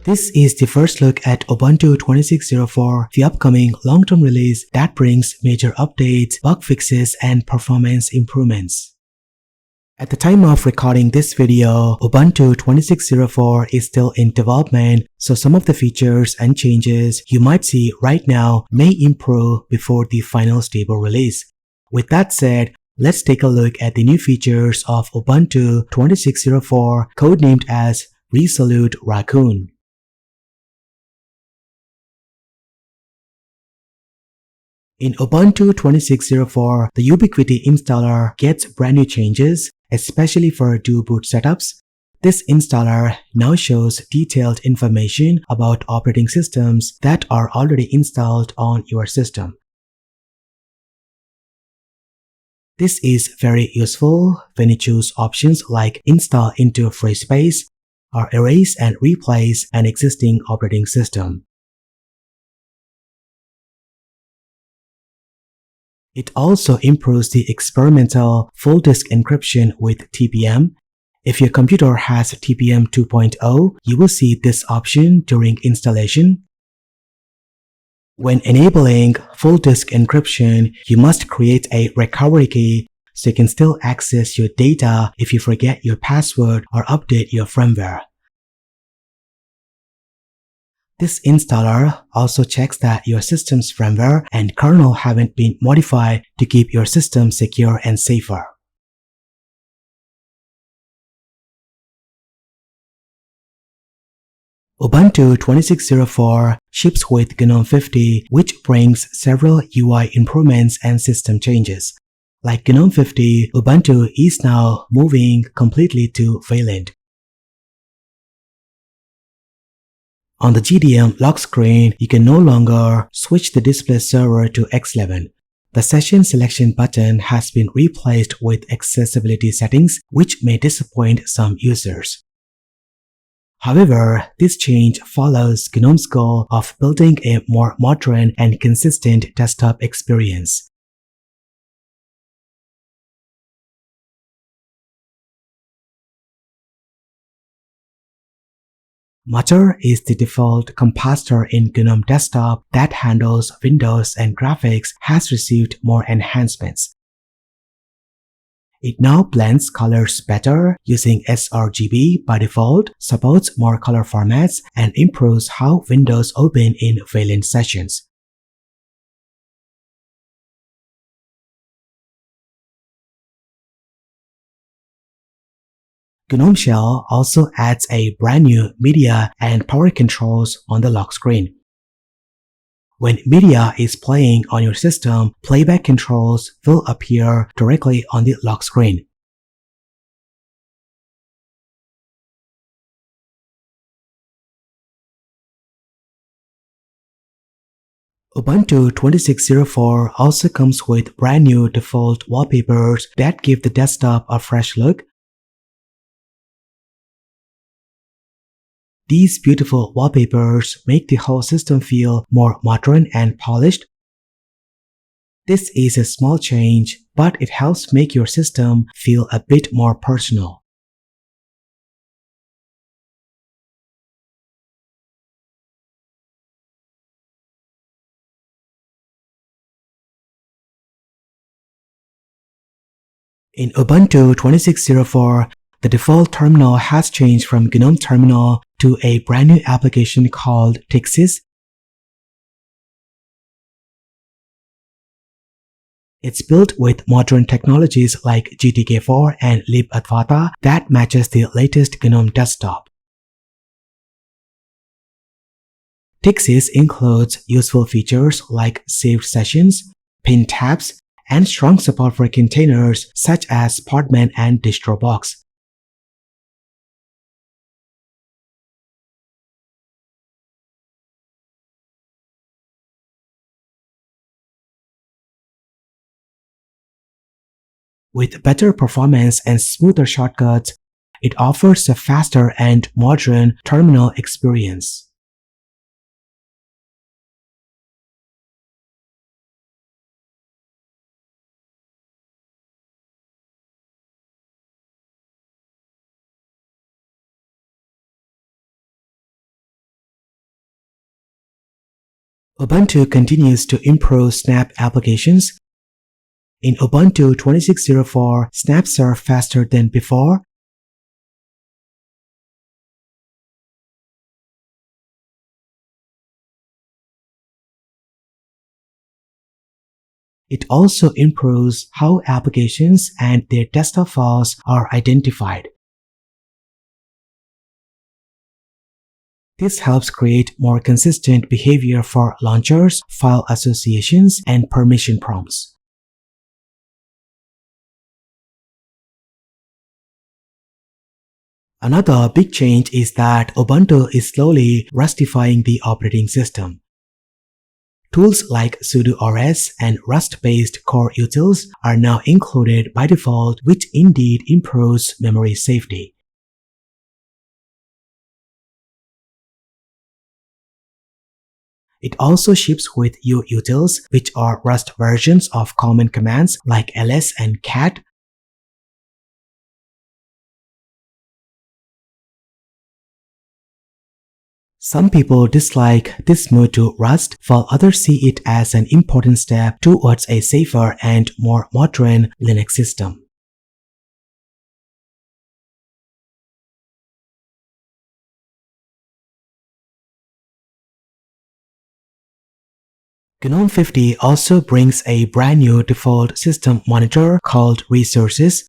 This is the first look at Ubuntu 26.04, the upcoming long-term release that brings major updates, bug fixes, and performance improvements. At the time of recording this video, Ubuntu 26.04 is still in development, so some of the features and changes you might see right now may improve before the final stable release. With that said, let's take a look at the new features of Ubuntu 26.04, codenamed as Resolute Raccoon. In Ubuntu 26.04, the Ubiquity installer gets brand new changes, especially for dual boot setups. This installer now shows detailed information about operating systems that are already installed on your system. This is very useful when you choose options like install into free space or erase and replace an existing operating system. It also improves the experimental full disk encryption with TPM. If your computer has TPM 2.0, you will see this option during installation. When enabling full disk encryption, you must create a recovery key so you can still access your data if you forget your password or update your firmware. This installer also checks that your system's firmware and kernel haven't been modified to keep your system secure and safer. Ubuntu 26.04 ships with GNOME 50, which brings several UI improvements and system changes. Like GNOME 50, Ubuntu is now moving completely to Wayland. On the GDM lock screen, you can no longer switch the display server to X11. The session selection button has been replaced with accessibility settings, which may disappoint some users. However, this change follows GNOME's goal of building a more modern and consistent desktop experience. Mutter is the default compositor in GNOME Desktop that handles Windows and graphics has received more enhancements. It now blends colors better using sRGB by default, supports more color formats, and improves how windows open in Wayland sessions. GNOME Shell also adds a brand new media and power controls on the lock screen. When media is playing on your system, playback controls will appear directly on the lock screen. Ubuntu 26.04 also comes with brand new default wallpapers that give the desktop a fresh look. These beautiful wallpapers make the whole system feel more modern and polished. This is a small change, but it helps make your system feel a bit more personal. In Ubuntu 26.04, the default terminal has changed from GNOME Terminal to a brand new application called Tixis. It's built with modern technologies like GTK4 and Loupe that matches the latest GNOME desktop. Tixis includes useful features like saved sessions, pinned tabs, and strong support for containers such as Podman and DistroBox. With better performance and smoother shortcuts, it offers a faster and modern terminal experience. Ubuntu continues to improve Snap applications. In Ubuntu 26.04, snaps are faster than before. It also improves how applications and their desktop files are identified. This helps create more consistent behavior for launchers, file associations, and permission prompts. Another big change is that Ubuntu is slowly Rustifying the operating system. Tools like sudo-rs and Rust-based core utils are now included by default, which indeed improves memory safety. It also ships with utils, which are Rust versions of common commands like ls and cat. Some people dislike this move to Rust, while others see it as an important step towards a safer and more modern Linux system. GNOME 50 also brings a brand new default system monitor called Resources.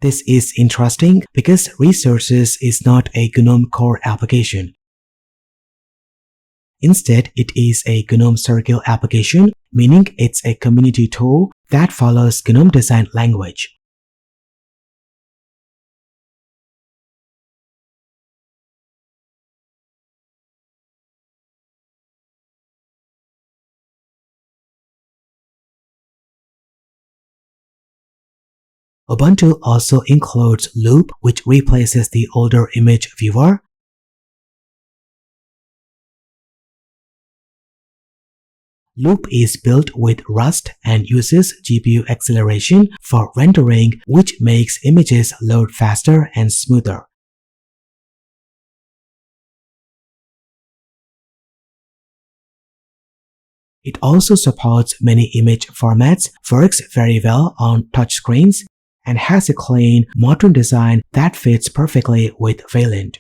This is interesting because Resources is not a GNOME core application. Instead, it is a GNOME Circle application, meaning it's a community tool that follows GNOME design language. Ubuntu also includes Loupe, which replaces the older image viewer. Loupe is built with Rust and uses GPU acceleration for rendering, which makes images load faster and smoother. It also supports many image formats, works very well on touchscreens, and has a clean, modern design that fits perfectly with Wayland.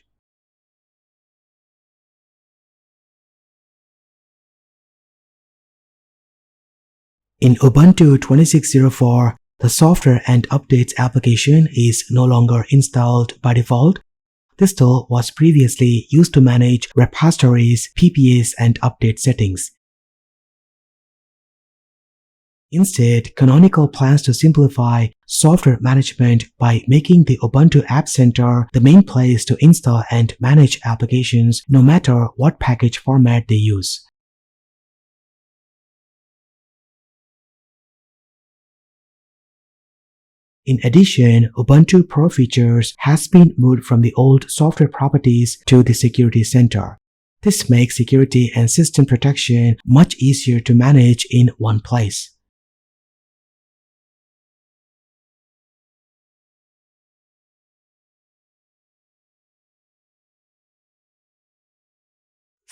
In Ubuntu 26.04, the Software and Updates application is no longer installed by default. This tool was previously used to manage repositories, PPAs, and update settings. Instead, Canonical plans to simplify software management by making the Ubuntu App Center the main place to install and manage applications no matter what package format they use. In addition, Ubuntu Pro Features has been moved from the old software properties to the Security Center. This makes security and system protection much easier to manage in one place.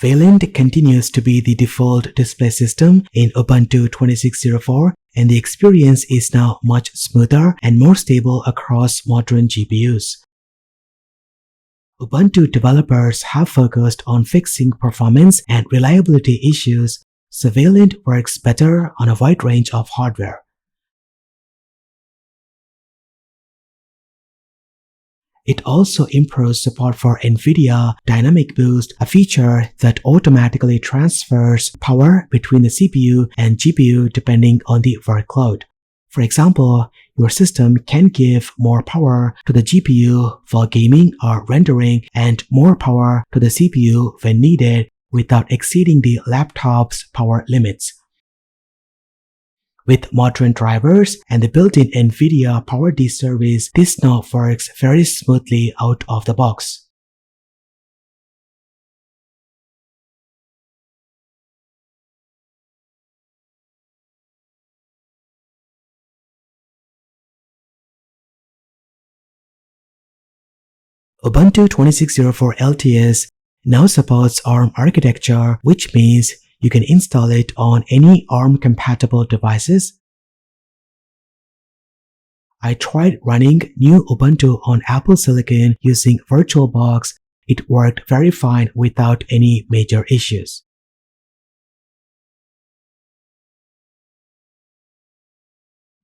Wayland continues to be the default display system in Ubuntu 26.04, and the experience is now much smoother and more stable across modern GPUs. Ubuntu developers have focused on fixing performance and reliability issues, so Wayland works better on a wide range of hardware. It also improves support for NVIDIA Dynamic Boost, a feature that automatically transfers power between the CPU and GPU depending on the workload. For example, your system can give more power to the GPU for gaming or rendering and more power to the CPU when needed without exceeding the laptop's power limits. With modern drivers and the built-in NVIDIA PowerD service, this now works very smoothly out of the box. Ubuntu 26.04 LTS now supports ARM architecture, which means you can install it on any ARM-compatible devices. I tried running new Ubuntu on Apple Silicon using VirtualBox. It worked very fine without any major issues.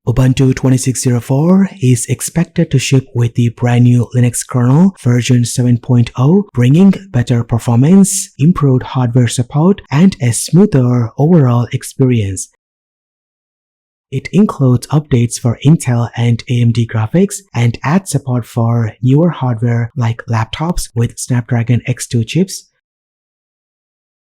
Ubuntu 26.04 is expected to ship with the brand new Linux kernel version 7.0, bringing better performance, improved hardware support, and a smoother overall experience. It includes updates for Intel and AMD graphics and adds support for newer hardware like laptops with Snapdragon X2 chips.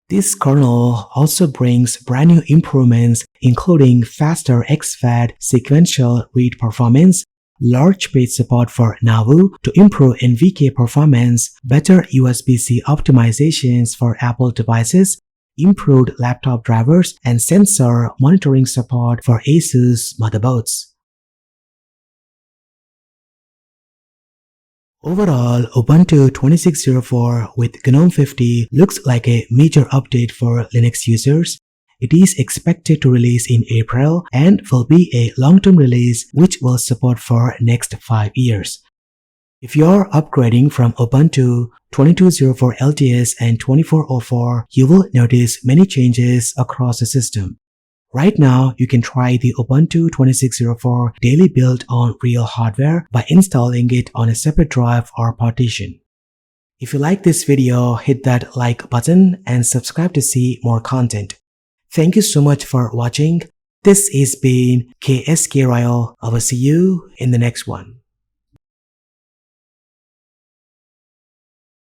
This kernel also brings brand new improvements including faster XFAT sequential read performance, large page support for Navu to improve NVK performance, better USB-C optimizations for Apple devices, improved laptop drivers, and sensor monitoring support for Asus motherboards. Overall, Ubuntu 26.04 with GNOME 50 looks like a major update for Linux users. It is expected to release in April and will be a long-term release which will support for next 5 years. If you're upgrading from Ubuntu 22.04 LTS and 24.04, you will notice many changes across the system. Right now, you can try the Ubuntu 26.04 daily build on real hardware by installing it on a separate drive or partition. If you like this video, hit that like button and subscribe to see more content. Thank you so much for watching. This has been KSK Royal. I will see you in the next one.